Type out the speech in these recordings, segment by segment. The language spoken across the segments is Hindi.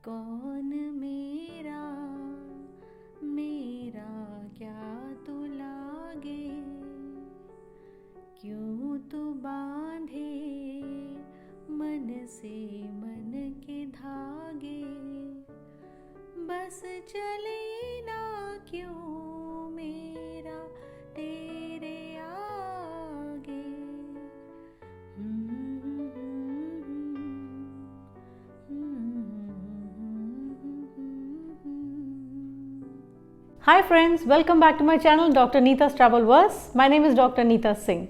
कौन मेरा मेरा क्या तू लागे, क्यों तू बांधे मन से मन के धागे, बस चले ना क्यों मेरा तेरे आगे। Hi friends, welcome back to my channel Dr. Neeta's Travel Verse. My name is Dr. Neeta Singh.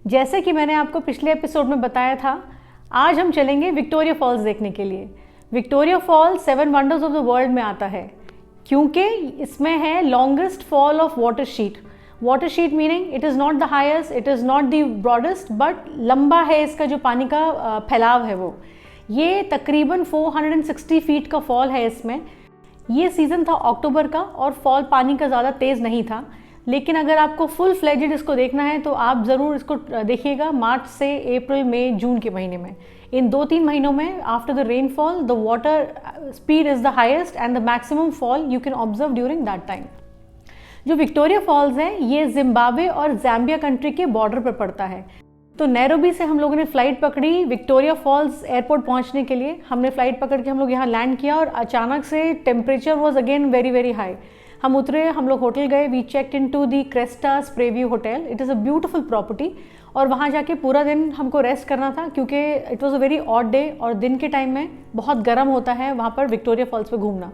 जैसे कि मैंने आपको पिछले एपिसोड में बताया था, आज हम चलेंगे विक्टोरिया फॉल्स देखने के लिए। Victoria falls 7 wonders of the world में आता है क्योंकि इसमें है longest fall of water sheet. Water sheet meaning it is not the highest, it is not the broadest, but लंबा है इसका जो पानी का फैलाव है वो। ये तकरीबन 460 फीट का फॉल है इसमें। ये सीज़न था अक्टूबर का और फॉल पानी का ज़्यादा तेज़ नहीं था, लेकिन अगर आपको फुल फ्लेजेड इसको देखना है तो आप ज़रूर इसको देखिएगा मार्च से अप्रैल मई जून के महीने में। इन 2-3 महीनों में after the rainfall the water speed is the highest and the maximum fall you can observe during that time. जो विक्टोरिया फॉल्स है ये जिम्बाब्वे और ज़ाम्बिया कंट्री के बॉर्डर पर पड़ता है। तो नैरोबी से हम लोगों ने फ़्लाइट पकड़ी विक्टोरिया फॉल्स एयरपोर्ट पहुंचने के लिए। हमने फ़्लाइट पकड़ के हम लोग यहाँ लैंड किया और अचानक से temperature was again very very high. हम उतरे, हम लोग होटल गए, we checked into the Cresta Sprayview hotel. It is a beautiful property और वहाँ जाके पूरा दिन हमको रेस्ट करना था क्योंकि it was a very odd day और दिन के टाइम में बहुत गर्म होता है वहाँ पर विक्टोरिया फॉल्स पे घूमना।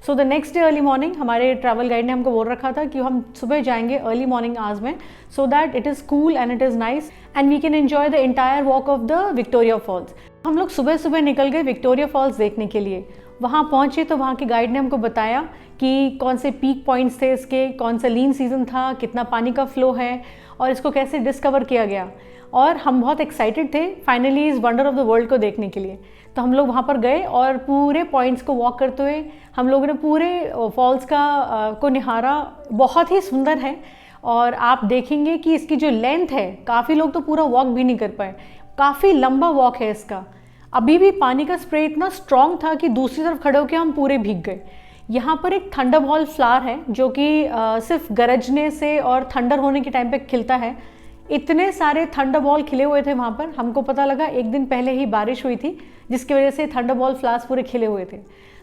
सो the next day early morning हमारे ट्रैवल गाइड ने हमको बोल रखा था कि हम सुबह जाएंगे अर्ली मॉर्निंग आवर्स में, so that it is cool and it is nice and we can enjoy the entire walk of the Victoria falls. हम लोग सुबह सुबह निकल गए विक्टोरिया फॉल्स देखने के लिए। वहाँ पहुँचे तो वहाँ के गाइड ने हमको बताया कि कौन से पीक पॉइंट्स थे इसके, कौन सा लीन सीज़न था, कितना पानी का फ्लो है और इसको कैसे डिस्कवर किया गया। और हम बहुत एक्साइटेड थे फाइनली इस वंडर ऑफ द वर्ल्ड को देखने के लिए। तो हम लोग वहाँ पर गए और पूरे पॉइंट्स को वॉक करते हुए हम लोगों ने पूरे फॉल्स को निहारा। बहुत ही सुंदर है और आप देखेंगे कि इसकी जो लेंथ है, काफ़ी लोग तो पूरा वॉक भी नहीं कर पाए, काफ़ी लंबा वॉक है इसका। अभी भी पानी का स्प्रे इतना स्ट्रॉन्ग था कि दूसरी तरफ खड़े होकर हम पूरे भीग गए। यहाँ पर एक थंडरबॉल्ट फ्लावर है जो कि सिर्फ गरजने से और थंडर होने के टाइम पे खिलता है। इतने सारे थंडरबॉल खिले हुए थे वहाँ पर। हमको पता लगा एक दिन पहले ही बारिश हुई थी जिसकी वजह से थंडरबॉल फ्लावर्स पूरे खिले हुए थे।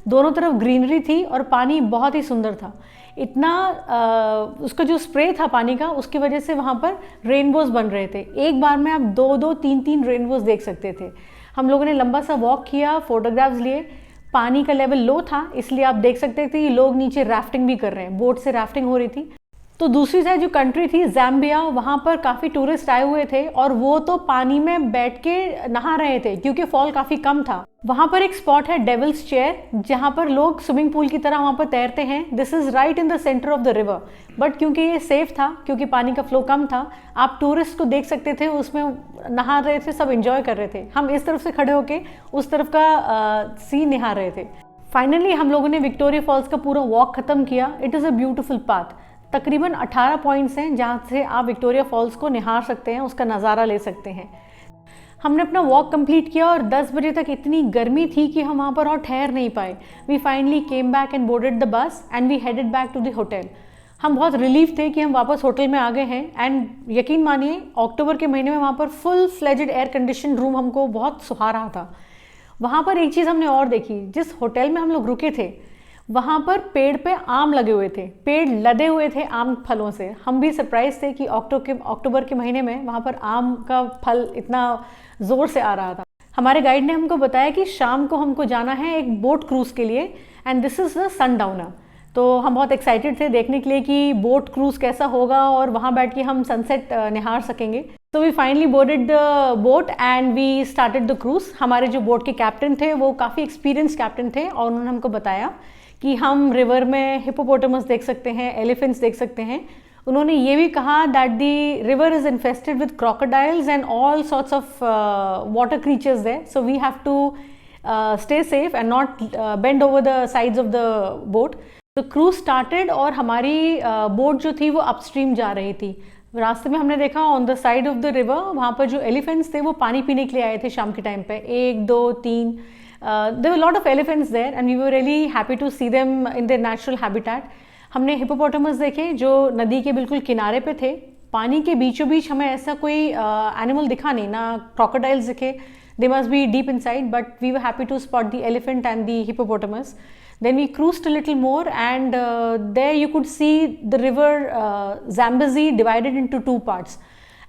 दोनों तरफ ग्रीनरी थी और पानी बहुत ही सुंदर था। इतना उसका जो स्प्रे था पानी का उसकी वजह से वहाँ पर रेनबोज बन रहे थे। एक बार में आप 2-2, 3-3 रेनबोज देख सकते थे। हम लोगों ने लंबा सा वॉक किया, फोटोग्राफ्स लिए। पानी का लेवल लो था इसलिए आप देख सकते थे कि लोग नीचे राफ्टिंग भी कर रहे हैं, बोट से राफ्टिंग हो रही थी। तो दूसरी साइड जो कंट्री थी ज़ाम्बिया, वहाँ पर काफ़ी टूरिस्ट आए हुए थे और वो तो पानी में बैठ के नहा रहे थे क्योंकि फॉल काफ़ी कम था। वहाँ पर एक स्पॉट है डेविल्स चेयर जहाँ पर लोग स्विमिंग पूल की तरह वहाँ पर तैरते हैं। This is right in the centre of the river, but क्योंकि ये सेफ था, क्योंकि पानी का फ्लो कम था, आप टूरिस्ट को देख सकते थे उसमें नहा रहे थे, सब इंजॉय कर रहे थे। हम इस तरफ से खड़े होके उस तरफ का सीन निहार रहे थे। फाइनली हम लोगों ने विक्टोरिया फॉल्स का पूरा वॉक ख़त्म किया। It is a beautiful path. तकरीबन 18 पॉइंट्स हैं जहाँ से आप विक्टोरिया फॉल्स को निहार सकते हैं, उसका नज़ारा ले सकते हैं। हमने अपना वॉक कंप्लीट किया और 10 बजे तक इतनी गर्मी थी कि हम वहाँ पर और ठहर नहीं पाए। We finally came back and boarded the bus and we headed back to the hotel. हम बहुत रिलीफ थे कि हम वापस होटल में आ गए हैं एंड यकीन मानिए अक्टूबर के महीने में वहाँ पर full fledged air condition room हमको बहुत सुहा रहा था। वहाँ पर एक चीज़ हमने और देखी, जिस होटल में हम लोग रुके थे वहाँ पर पेड़ पे आम लगे हुए थे, पेड़ लदे हुए थे आम फलों से। हम भी सरप्राइज थे कि अक्टूबर के महीने में वहाँ पर आम का फल इतना ज़ोर से आ रहा था। हमारे गाइड ने हमको बताया कि शाम को हमको जाना है एक बोट क्रूज़ के लिए and this is the sundowner. तो हम बहुत एक्साइटेड थे देखने के लिए कि बोट क्रूज़ कैसा होगा और वहाँ बैठ के हम सनसेट निहार सकेंगे। तो we finally boarded the boat and we started the cruise. हमारे जो बोट के कैप्टन थे वो काफ़ी एक्सपीरियंस कैप्टन थे और उन्होंने हमको बताया कि हम रिवर में हिप्पोपोटामस देख सकते हैं, एलिफेंट्स देख सकते हैं। उन्होंने ये भी कहा that the river is infested with crocodiles and all sorts of water creatures there, so we have to stay safe and not bend over the sides of the boat. The cruise started और हमारी बोट जो थी वो अपस्ट्रीम जा रही थी। रास्ते में हमने देखा on the side of the river वहाँ पर जो एलिफेंट्स थे वो पानी पीने के लिए आए थे शाम के टाइम पे, 1, 2, 3 there were lot of elephants there and we were really happy to see them in their natural habitat. हमने हिपोपोटामस देखे जो नदी के बिल्कुल किनारे पे थे. पानी के बीचों बीच हमें ऐसा कोई एनिमल दिखा नहीं, ना क्रोकोडाइल्स दिखे. They must be deep inside, but we were happy to spot the elephant and the hippopotamus. Then we cruised a little more, and there you could see the river Zambezi divided into two parts.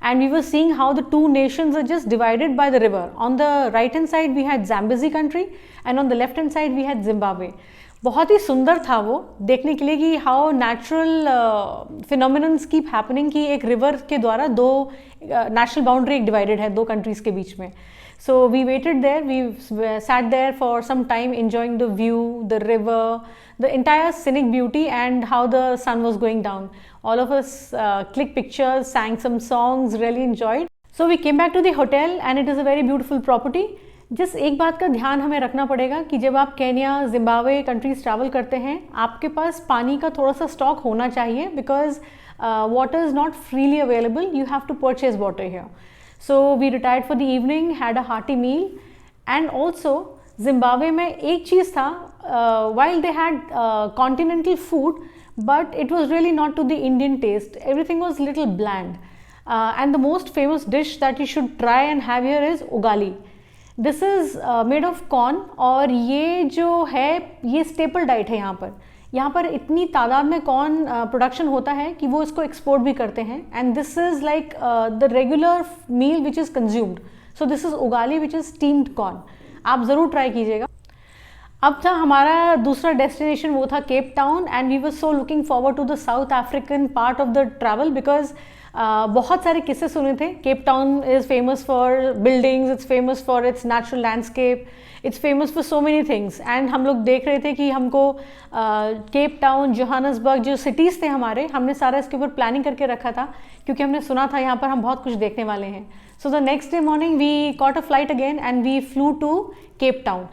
And we were seeing how the two nations are just divided by the river. On the right hand side we had Zambezi country, and on the left hand side we had Zimbabwe. बहुत ही सुंदर था वो देखने के लिए कि how natural phenomenons keep happening कि एक रिवर के द्वारा दो नेशनल बाउंड्री एक डिवाइडेड है दो कंट्रीज के बीच में. So we waited there, we sat there for some time enjoying the view, the river, the entire scenic beauty and how the sun was going down. All of us clicked pictures, sang some songs, really enjoyed. So we came back to the hotel and it is a very beautiful property. जिस एक बात का ध्यान हमें रखना पड़ेगा कि जब आप केन्या, जिम्बाब्वे कंट्रीज ट्रैवल करते हैं आपके पास पानी का थोड़ा सा स्टॉक होना चाहिए because water is not freely available, you have to purchase water here. So we retired for the evening, had a hearty meal, and also Zimbabwe में एक चीज़ था, while they had continental food, but it was really not to the Indian taste. Everything was little bland. And the most famous dish that you should try and have here is ugali. This is made of corn और ये जो है ये staple diet है यहाँ पर. यहाँ पर इतनी तादाद में कॉर्न प्रोडक्शन होता है कि वो इसको एक्सपोर्ट भी करते हैं and this is like the regular meal which is consumed. So this is ugali which is steamed corn. आप ज़रूर ट्राई कीजिएगा. अब था हमारा दूसरा डेस्टिनेशन, वो था Cape Town and we were so looking forward to the South African part of the travel because बहुत सारे किस्से सुने थे. Cape Town is famous for buildings, its famous for its natural landscape, its famous for so many things. And हम लोग देख रहे थे कि हमको केप टाउन, जोहान्सबर्ग जो सिटीज़ थे हमारे, हमने सारा इसके ऊपर प्लानिंग करके रखा था क्योंकि हमने सुना था यहाँ पर हम बहुत कुछ देखने वाले हैं. So the next day morning we caught a flight again and we flew to Cape Town.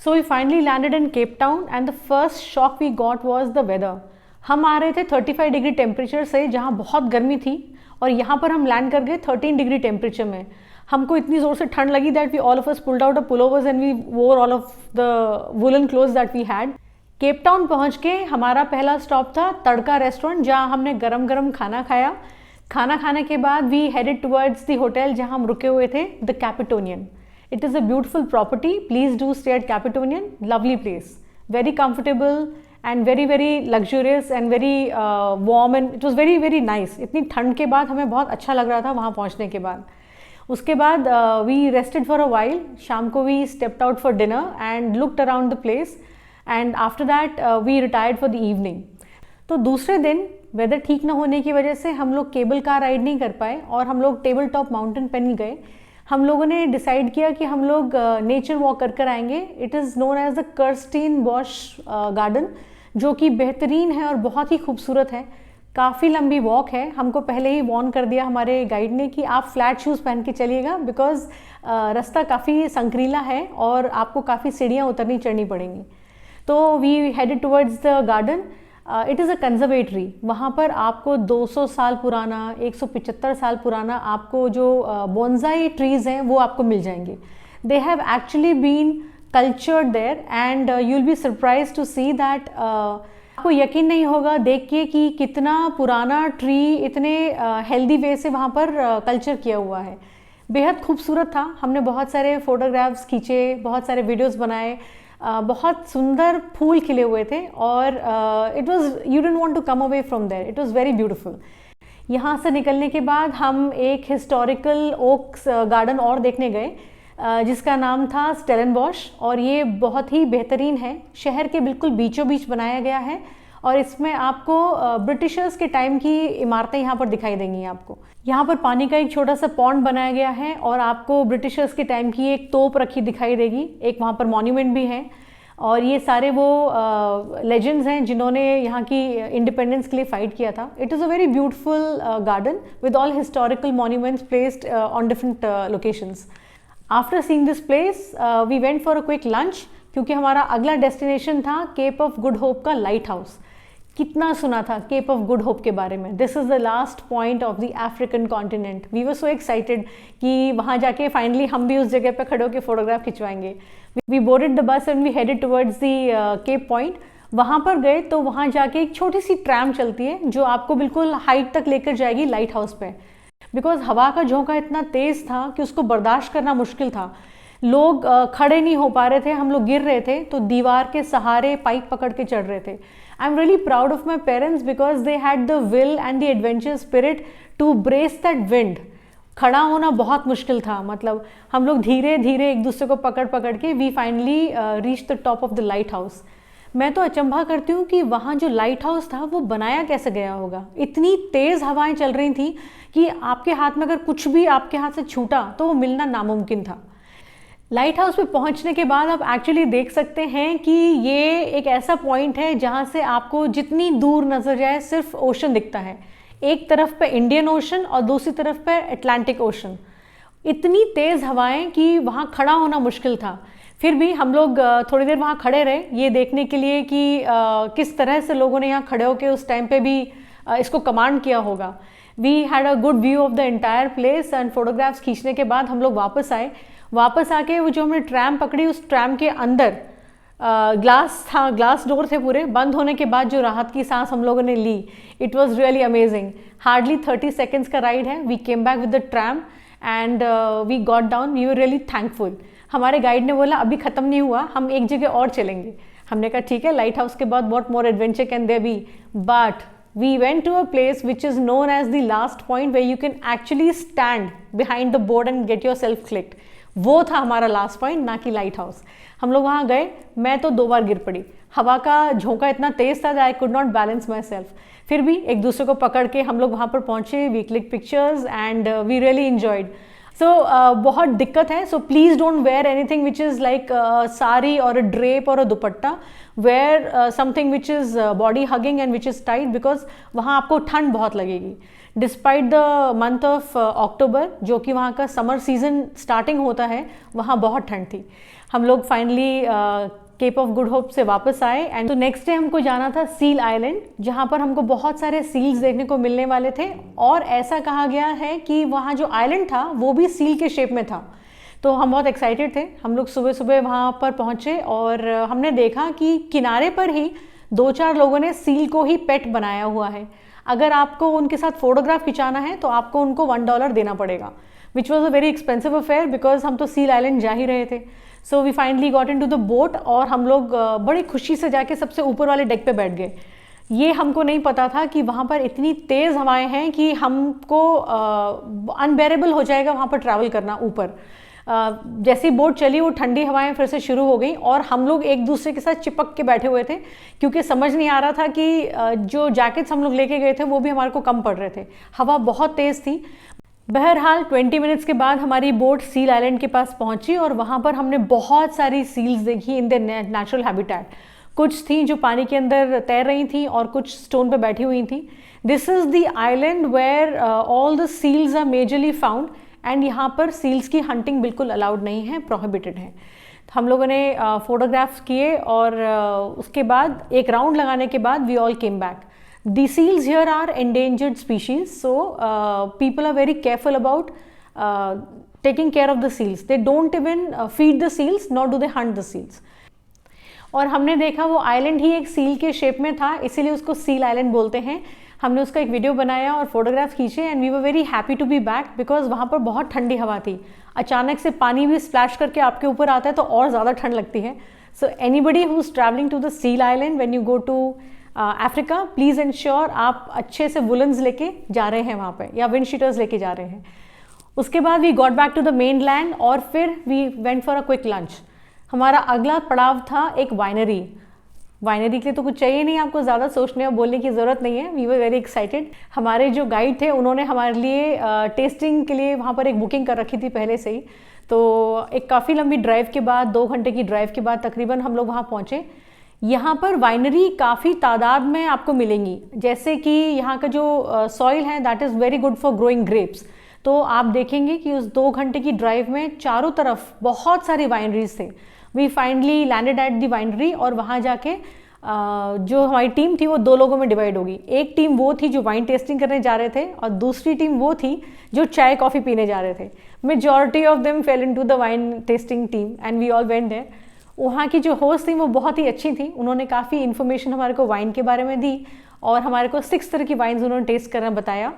So we finally landed in Cape Town and the first shock we got was the weather. हम आ रहे थे 35 डिग्री टेम्परेचर से जहाँ बहुत गर्मी थी और यहाँ पर हम लैंड कर गए 13 डिग्री टेम्परेचर में. हमको इतनी ज़ोर से ठंड लगी that we all of us pulled out a pullovers and we wore all of the woollen clothes that we had. Cape Town पहुँच के हमारा पहला स्टॉप था तड़का रेस्टोरेंट जहाँ हमने गरम गरम खाना खाया. खाना खाने के बाद we headed towards the hotel जहाँ हम रुके हुए थे, the Capetonian. It is a beautiful property. Please do stay at Capitonian. Lovely place. Very comfortable and very very luxurious and very warm and it was very very nice. इतनी ठंड के बाद हमें बहुत अच्छा लग रहा था वहाँ पहुँचने के बाद. उसके बाद we rested for a while. शाम को we stepped out for dinner and looked around the place. And after that we retired for the evening. तो दूसरे दिन वेदर ठीक ना होने की वजह से हम लोग केबल कार राइड नहीं कर पाए और हम लोग टेबल टॉप माउंटेन पे नहीं गए. हम लोगों ने डिसाइड किया कि हम लोग नेचर वॉक कर आएंगे. It is known as the Kirstenbosch garden जो कि बेहतरीन है और बहुत ही खूबसूरत है. काफ़ी लंबी वॉक है. हमको पहले ही वार्न कर दिया हमारे गाइड ने कि आप फ्लैट शूज़ पहन के चलिएगा बिकॉज रास्ता काफ़ी संकरीला है और आपको काफ़ी सीढ़ियाँ उतरनी चढ़नी पड़ेंगी. तो we headed towards the garden. It is a conservatory. वहाँ पर आपको 200 साल पुराना, 175 साल पुराना आपको जो बोनसाई ट्रीज़ हैं वो आपको मिल जाएंगे. They have actually been cultured there and you will be surprise to see that. आपको यकीन नहीं होगा देख के कि कितना पुराना ट्री इतने हेल्दी वे से वहाँ पर कल्चर किया हुआ है. बेहद खूबसूरत था. हमने बहुत सारे फोटोग्राफ्स खींचे, बहुत सारे वीडियोज़ बनाए. बहुत सुंदर फूल खिले हुए थे और it was you don't want to come away from there. It was very beautiful. यहाँ से निकलने के बाद हम एक हिस्टोरिकल ओक्स गार्डन और देखने गए जिसका नाम था स्टेलनबॉश और ये बहुत ही बेहतरीन है. शहर के बिल्कुल बीचों बीच बनाया गया है और इसमें आपको ब्रिटिशर्स के टाइम की इमारतें यहाँ पर दिखाई देंगी. आपको यहाँ पर पानी का एक छोटा सा पॉन्ड बनाया गया है और आपको ब्रिटिशर्स के टाइम की एक तोप रखी दिखाई देगी. एक वहाँ पर मॉन्यूमेंट भी है और ये सारे वो लेजेंड्स हैं जिन्होंने यहाँ की इंडिपेंडेंस के लिए फाइट किया था. It is a very beautiful garden with all historical monuments placed on different locations. After seeing this place we went for a quick lunch क्योंकि हमारा अगला डेस्टिनेशन था केप ऑफ गुड होप का लाइट हाउस. कितना सुना था केप ऑफ गुड होप के बारे में. This is the last point of the African continent. We were so excited कि वहाँ जाके फाइनली हम भी उस जगह पे खड़े होकर फोटोग्राफ खिंचवाएंगे. We boarded the bus and we headed towards the Cape Point. वहाँ पर गए तो वहाँ जाके एक छोटी सी ट्रैम चलती है जो आपको बिल्कुल हाइट तक लेकर जाएगी लाइट हाउस पे. बिकॉज हवा का झोंका इतना तेज़ था कि उसको बर्दाश्त करना मुश्किल था. लोग खड़े नहीं हो पा रहे थे, हम लोग गिर रहे थे, तो दीवार के सहारे पाइप पकड़ के चढ़ रहे थे. I am really proud of my parents because they had the will and the adventure spirit to brace that wind. खड़ा होना बहुत मुश्किल था. मतलब हम लोग धीरे धीरे एक दूसरे को पकड़ पकड़ के we finally reach the top of the light house. मैं तो अचंभा करती हूँ कि वहाँ जो लाइट हाउस था वो बनाया कैसे गया होगा. इतनी तेज़ हवाएं चल रही थी कि आपके हाथ में अगर कुछ भी आपके हाथ से छूटा तो वो मिलना नामुमकिन था. लाइट हाउस पे पहुँचने के बाद आप एक्चुअली देख सकते हैं कि ये एक ऐसा पॉइंट है जहाँ से आपको जितनी दूर नजर जाए सिर्फ ओशन दिखता है. एक तरफ पे इंडियन ओशन और दूसरी तरफ पे अटलांटिक ओशन. इतनी तेज़ हवाएं कि वहाँ खड़ा होना मुश्किल था. फिर भी हम लोग थोड़ी देर वहाँ खड़े रहे ये देखने के लिए कि किस तरह से लोगों ने यहाँ खड़े होकर उस टाइम पे भी इसको कमांड किया होगा. We had a good view of the entire place and photographs खींचने के बाद हम लोग वापस आए. वापस आके वो जो हमने ट्रैम पकड़ी उस ट्रैम के अंदर ग्लास था, ग्लास डोर थे पूरे. बंद होने के बाद जो राहत की सांस हम लोगों ने ली, it was really amazing. Hardly 30 seconds का राइड है. We came back with the tram and we got down. We were really thankful. हमारे गाइड ने बोला अभी ख़त्म नहीं हुआ, हम एक जगह और चलेंगे. हमने कहा ठीक है, लाइट हाउस के बाद what more adventure can there be. But we went to a place which is known as the last point where you can actually stand behind the board and get yourself clicked. वो था हमारा लास्ट पॉइंट, ना कि लाइट हाउस. हम लोग वहाँ गए, मैं तो 2 बार गिर पड़ी. हवा का झोंका इतना तेज़ था I could not balance my self. फिर भी एक दूसरे को पकड़ के हम लोग वहाँ पर पहुँचे. We click pictures and we really enjoyed. So बहुत दिक्कत है. So please don't wear anything which is like sari और अ ड्रेप और a dupatta. Wear something which is body hugging and which is tight because वहाँ आपको ठंड बहुत लगेगी. Despite the month of October जो कि वहाँ का समर सीजन स्टार्टिंग होता है, वहाँ बहुत ठंड थी. हम लोग finally Cape of Good Hope से वापस आए एंड तो नेक्स्ट डे हमको जाना था सील आइलैंड, जहाँ पर हमको बहुत सारे सील्स देखने को मिलने वाले थे. और ऐसा कहा गया है कि वहाँ जो आइलैंड था वो भी सील के शेप में था. तो हम बहुत एक्साइटेड थे. हम लोग सुबह सुबह वहाँ पर पहुँचे और हमने देखा कि किनारे पर ही 2-4 लोगों ने सील को ही पेट बनाया हुआ है. अगर आपको उनके साथ फोटोग्राफ खिंचाना है तो आपको उनको $1 देना पड़ेगा, which was a very expensive affair because हम तो सील आइलैंड जा ही रहे थे. So we finally got into the boat और हम लोग बड़ी खुशी से जाके सबसे ऊपर वाले डेक पे बैठ गए. ये हमको नहीं पता था कि वहाँ पर इतनी तेज़ हवाएं हैं कि हमको अनबेरेबल हो जाएगा वहाँ पर ट्रैवल करना ऊपर. जैसी बोट चली वो ठंडी हवाएं फिर से शुरू हो गई और हम लोग एक दूसरे के साथ चिपक के बैठे हुए थे क्योंकि समझ नहीं आ रहा था कि जो जैकेट्स हम लोग लेके गए थे वो भी हमारे को कम पड़ रहे थे. हवा बहुत तेज़ थी. बहरहाल 20 मिनट्स के बाद हमारी बोट सील आइलैंड के पास पहुंची और वहाँ पर हमने बहुत सारी सील्स देखी इन द नेचुरल हैबिटेट. कुछ थी जो पानी के अंदर तैर रही थी और कुछ स्टोन पे बैठी हुई थी. This is the island where all the seals are majorly found and यहाँ पर सील्स की हंटिंग बिल्कुल अलाउड नहीं है, प्रोहिबिटेड है. हम लोगों ने फोटोग्राफ्स किए और उसके बाद एक राउंड लगाने के बाद we all came back. The seals here are endangered species, so people are very careful about taking care of the seals. They don't even feed the seals, nor do they hunt the seals. और हमने देखा वो आइलैंड ही एक सील के शेप में था, इसीलिए उसको सील आइलैंड बोलते हैं. हमने उसका एक वीडियो बनाया और फोटोग्राफ खींचे and we were very happy to be back because वहाँ पर बहुत ठंडी हवा थी. अचानक से पानी भी स्प्लैश करके आपके ऊपर आता है तो और ज़्यादा ठंड लगती है. So anybody who is travelling to the seal island when you go to Africa, please ensure आप अच्छे से वुलन्स लेके जा रहे हैं वहाँ पे या विंड शीटर्स लेके जा रहे हैं. उसके बाद we got back to the mainland और फिर we went for a quick lunch. हमारा अगला पड़ाव था एक वाइनरी. वाइनरी के लिए तो कुछ चाहिए नहीं, आपको ज़्यादा सोचने और बोलने की ज़रूरत नहीं है. We were very excited. हमारे जो गाइड थे उन्होंने हमारे लिए टेस्टिंग के लिए वहाँ पर एक बुकिंग कर रखी थी पहले से ही. तो एक काफ़ी लंबी ड्राइव के बाद 2 घंटे की ड्राइव के बाद तकरीबन हम लोग वहाँ पहुँचे. यहाँ पर वाइनरी काफ़ी तादाद में आपको मिलेंगी. जैसे कि यहाँ का जो सॉइल है that is very good for growing grapes. तो आप देखेंगे कि उस 2 घंटे की ड्राइव में चारों तरफ बहुत सारी वाइनरीज थे. We finally landed at the winery और वहाँ जाके जो हमारी टीम थी वो 2 लोगों में डिवाइड होगी। एक टीम वो थी जो वाइन टेस्टिंग करने जा रहे थे और दूसरी टीम वो थी जो चाय कॉफ़ी पीने जा रहे थे। Majority of them fell into the wine tasting team and we all went there. वहाँ की जो होस्ट थी वो बहुत ही अच्छी थी, उन्होंने काफ़ी इन्फॉर्मेशन हमारे को वाइन के बारे में दी और हमारे को 6 तरह की वाइन्स उन्होंने टेस्ट करना बताया।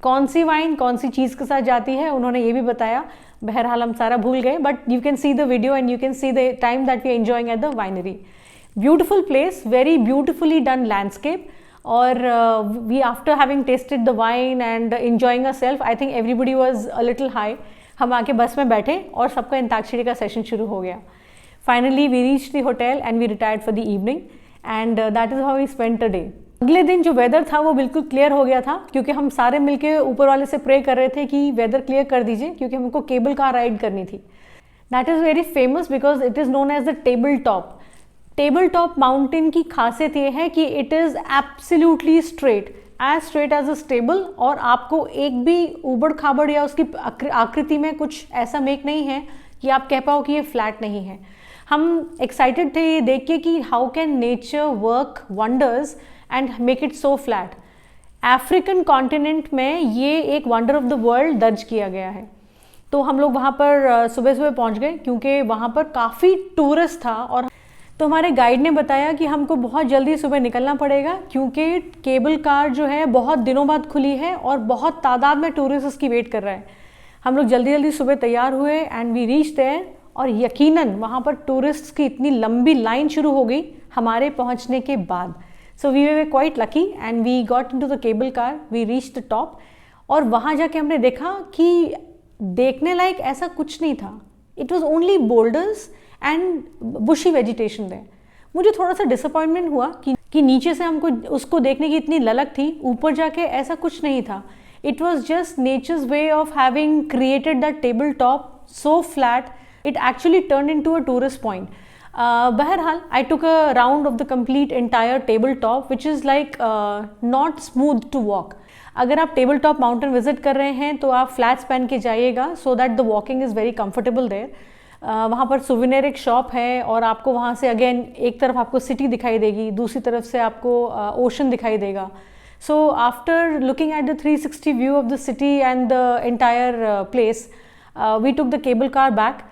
कौन सी वाइन कौन सी चीज़ के साथ जाती है उन्होंने ये भी बताया। बहरहाल हम सारा भूल गए, but you can see the video and you can see the time that we enjoying at the winery. Beautiful place, very beautifully done landscape. और we after having tasted the wine and enjoying a self, I think everybody was a little high. हम आके बस में बैठे और सबका अंताक्षरी का सेशन शुरू हो गया। Finally we reach the hotel and we retired for the evening and that is how we spent a day. अगले दिन जो वेदर था वो बिल्कुल क्लियर हो गया था, क्योंकि हम सारे मिलके ऊपर वाले से प्रे कर रहे थे कि वेदर क्लियर कर दीजिए, क्योंकि हमको केबल कार राइड करनी थी। That is very famous because it is known as the table top. Table top mountain की खासियत ये है कि it is absolutely straight, as straight as a table, और आपको एक भी उबड़ खाबड़ या उसकी आकृति में कुछ ऐसा मेक नहीं है कि आप कह पाओ कि ये फ्लैट नहीं है। हम एक्साइटेड थे ये देख के कि how can nature work wonders and make it so flat. African continent में ये एक वंडर ऑफ द वर्ल्ड दर्ज किया गया है। तो हम लोग वहाँ पर सुबह सुबह पहुँच गए, क्योंकि वहाँ पर काफ़ी टूरिस्ट था। और तो हमारे गाइड ने बताया कि हमको बहुत जल्दी सुबह निकलना पड़ेगा, क्योंकि केबल कार जो है बहुत दिनों बाद खुली है और बहुत तादाद में टूरिस्ट उसकी वेट कर रहा है। हम लोग जल्दी जल्दी सुबह तैयार हुए एंड वी रीच देयर, और यकीनन वहाँ पर टूरिस्ट की इतनी लंबी लाइन शुरू हो गई हमारे पहुँचने के बाद। So we were quite lucky and we got into the cable car, we reach the top. और वहाँ जाके हमने देखा कि देखने लायक ऐसा कुछ नहीं था। It was only boulders and bushy vegetation there. मुझे थोड़ा सा डिसअपॉइंटमेंट हुआ कि नीचे से हमको उसको देखने की इतनी ललक थी, ऊपर जाके ऐसा कुछ नहीं था। It was just nature's way of having created that table top so flat, it actually turned into a tourist point. Baharhal, I took a round of the complete entire tabletop, which is like not smooth to walk. अगर आप टेबल टॉप माउंटेन विजिट कर रहे हैं तो आप फ्लैट्स पहन के जाइएगा, so that the walking is very comfortable there. वहाँ पर सुविनेर एक शॉप है और आपको वहाँ से अगेन एक तरफ आपको सिटी दिखाई देगी, दूसरी तरफ से आपको ओशन दिखाई देगा। So after looking at the 360 view of the city and the entire place, we took the cable car back.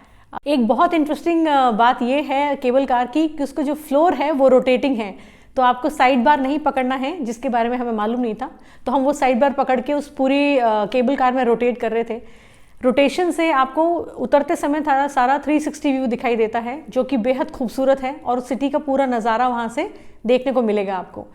एक बहुत इंटरेस्टिंग बात यह है केबल कार की कि उसका जो फ्लोर है वो रोटेटिंग है, तो आपको साइड बार नहीं पकड़ना है, जिसके बारे में हमें मालूम नहीं था। तो हम वो साइड बार पकड़ के उस पूरी केबल कार में रोटेट कर रहे थे। रोटेशन से आपको उतरते समय सारा 360 व्यू दिखाई देता है, जो कि बेहद खूबसूरत है, और सिटी का पूरा नज़ारा वहाँ से देखने को मिलेगा आपको।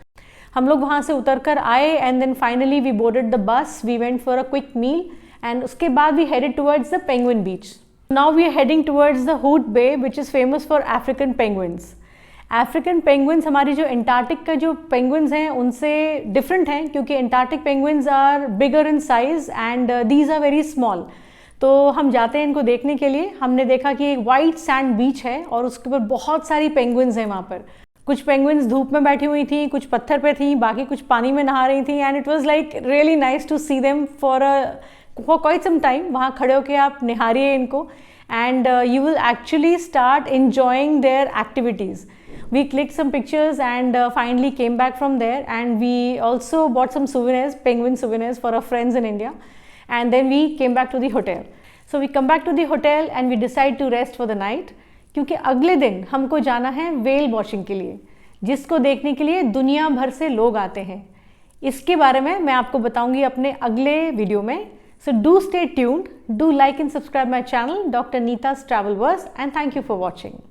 हम लोग वहाँ से उतर कर आए and then finally we boarded the bus, we went for a quick meal and उसके बाद we headed towards the penguin beach. Now we are heading towards the Hood Bay, which is famous for African penguins. African penguins हमारी जो एंटार्क्टिक का जो penguins हैं उनसे different हैं, क्योंकि Antarctic penguins are bigger in size and these are very small. तो हम जाते हैं इनको देखने के लिए। हमने देखा कि एक वाइट सैंड बीच है और उसके ऊपर बहुत सारी पेंगुइन्स हैं वहाँ पर। कुछ पेंगुइन्स धूप में बैठी हुई थी, कुछ पत्थर पे थी, बाकी कुछ पानी में नहा रही थी and it was like really nice to see them for quite some time. वहाँ खड़े होकर आप निहारिए इनको and you will actually start enjoying their activities. We clicked some pictures and finally came back from there, and we also bought some souvenirs, penguin souvenirs for our friends in India, and then we came back to the hotel. So we come back to the hotel and we decide to rest for the night, क्योंकि अगले दिन हमको जाना है whale watching के लिए, जिसको देखने के लिए दुनिया भर से लोग आते हैं। इसके बारे में मैं आपको बताऊंगी अपने अगले वीडियो में। So do stay tuned, do like and subscribe my channel, Dr. Neeta's Travel Verse, and thank you for watching.